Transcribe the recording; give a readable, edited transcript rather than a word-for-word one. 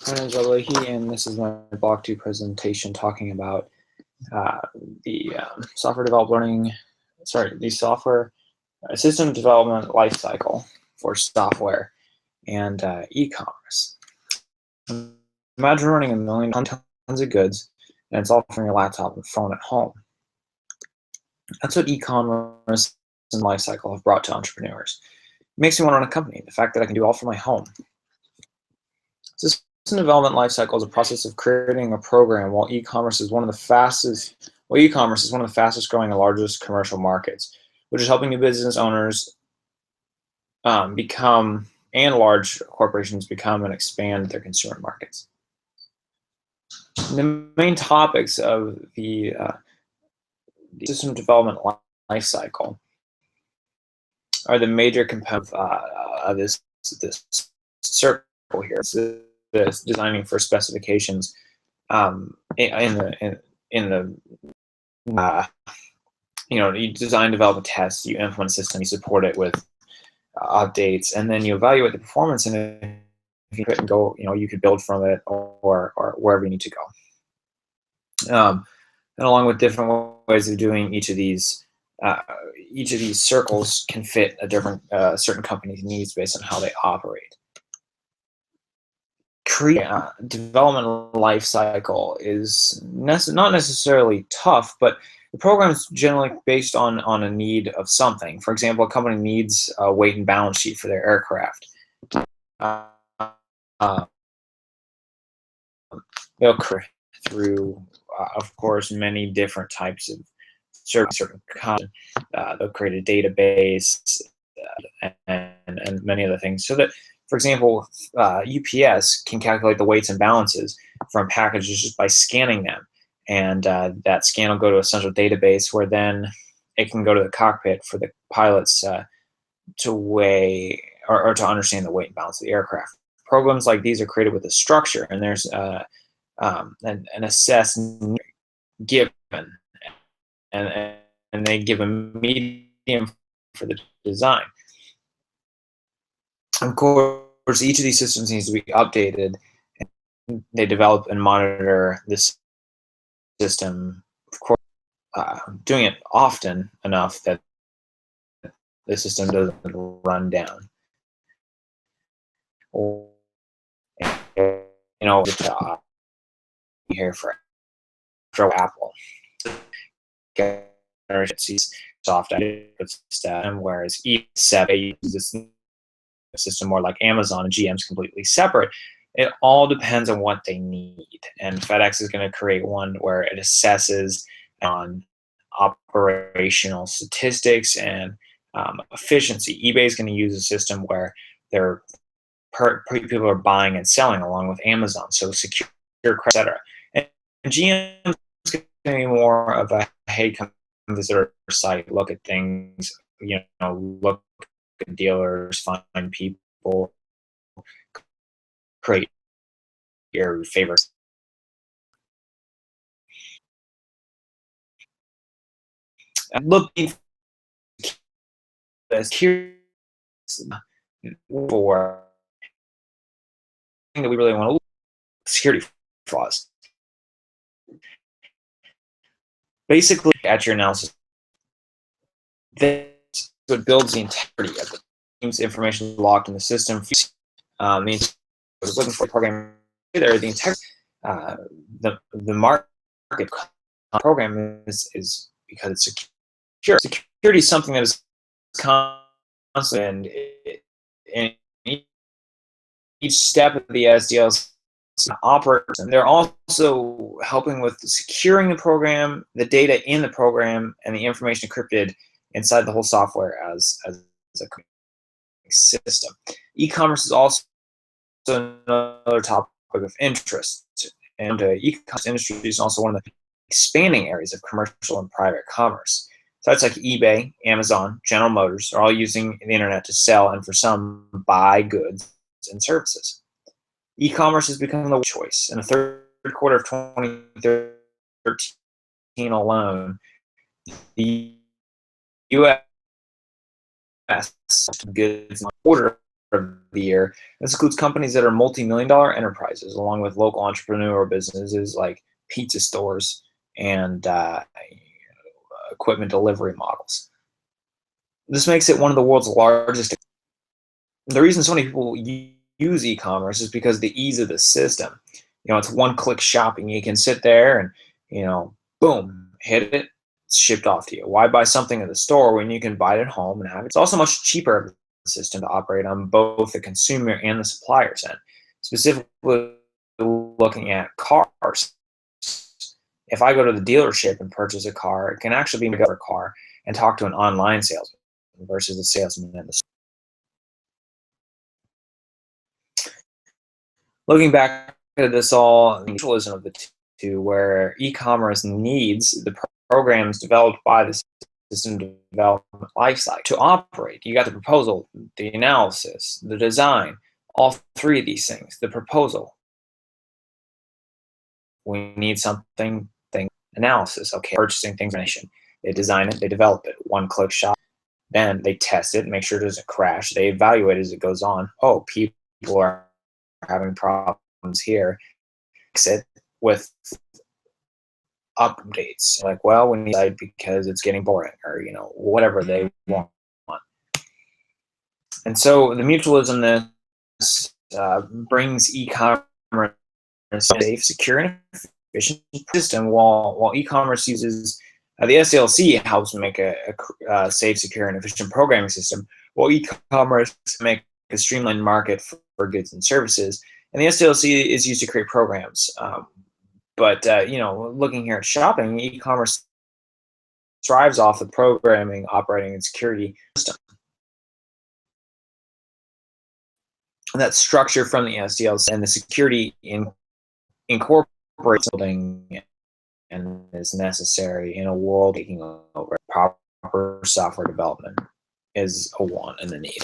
My name is Leahy, and this is my Block 2 presentation talking about the software development learning, the software system development lifecycle for software and e-commerce. Imagine running a million tons of goods, and it's all from your laptop and phone at home. That's what e-commerce and lifecycle have brought to entrepreneurs. It makes me want to run a company, the fact that I can do all from my home. System development lifecycle is a process of creating a program, while e-commerce is one of the fastest growing and largest commercial markets, which is helping new business owners become and large corporations become and expand their consumer markets. The main topics of the system development lifecycle are the major components of this circle here. This designing for specifications in the you design, develop a test, you implement a system, you support it with updates, and then you evaluate the performance. And if you couldn't go, you could build from it or wherever you need to go. And along with different ways of doing each of these circles can fit a different certain company's needs based on how they operate. Development life cycle is not necessarily tough, but the program is generally based on a need of something. For example, a company needs a weight and balance sheet for their aircraft. They'll create through, of course, many different types of certain content. They'll create a database and many other things, so that, for example, UPS can calculate the weights and balances from packages just by scanning them. And that scan will go to a central database where then it can go to the cockpit for the pilots to weigh or to understand the weight and balance of the aircraft. Programs like these are created with a structure, and there's an assessed given, and they give a medium for the design. Of course, each of these systems needs to be updated, and they develop and monitor this system, of course, doing it often enough that the system doesn't run down. Or, here for Apple, soft system, whereas E7 uses this system more like Amazon, and GM's completely separate. It all depends on what they need, and FedEx is going to create one where it assesses on operational statistics and efficiency. eBay is going to use a system where people are buying and selling along with Amazon, so secure, etc. And GM is going to be more of a, hey, come visit our site, look at things, look at dealers, find people, create your favorites. Looking for that we really want to look at security flaws. Basically, at your analysis, that's what builds the integrity of the team's information locked in the system. Means looking for a program there, the integrity, the market program is because it's secure. Security is something that is constant, and each step of the SDLC operates, and they're also helping with securing the program, the data in the program, and the information encrypted inside the whole software as a system. E-commerce is also another topic of interest, and e-commerce industry is also one of the expanding areas of commercial and private commerce. Sites like eBay, Amazon, General Motors are all using the internet to sell and, for some, buy goods and services. E-commerce has become the choice. In the third quarter of 2013 alone, the U.S. goods on order of the year. This includes companies that are multi-million-dollar enterprises, along with local entrepreneurial businesses like pizza stores and equipment delivery models. This makes it one of the world's largest. The reason so many people use e-commerce is because the ease of the system. It's one-click shopping. You can sit there and, boom, hit it, it's shipped off to you. Why buy something in the store when you can buy it at home and have it? It's also much cheaper of a system to operate on both the consumer and the supplier's end. Specifically looking at cars. If I go to the dealership and purchase a car, it can actually be a car and talk to an online salesman versus a salesman in the store. Looking back at this all, the mutualism of the two, where e-commerce needs the programs developed by the system development lifecycle to operate. You got the proposal, the analysis, the design, all three of these things. The proposal, we need something, analysis, okay, purchasing things, they design it, they develop it, one-click shop. Then they test it, make sure it doesn't crash. They evaluate as it goes on. Oh, people are having problems here. Fix it with updates. Like, well, we need it because it's getting boring, or whatever they want. And so the mutualism brings e-commerce a safe, secure, and efficient system, while e-commerce uses the SDLC helps make a safe, secure, and efficient programming system, while e-commerce make a streamlined market for goods and services. And the SDLC is used to create programs. But looking here at shopping, e-commerce thrives off the programming, operating, and security system. And that structure from the SDLC and the security incorporates building and is necessary in a world taking over. Proper software development is a want and a need.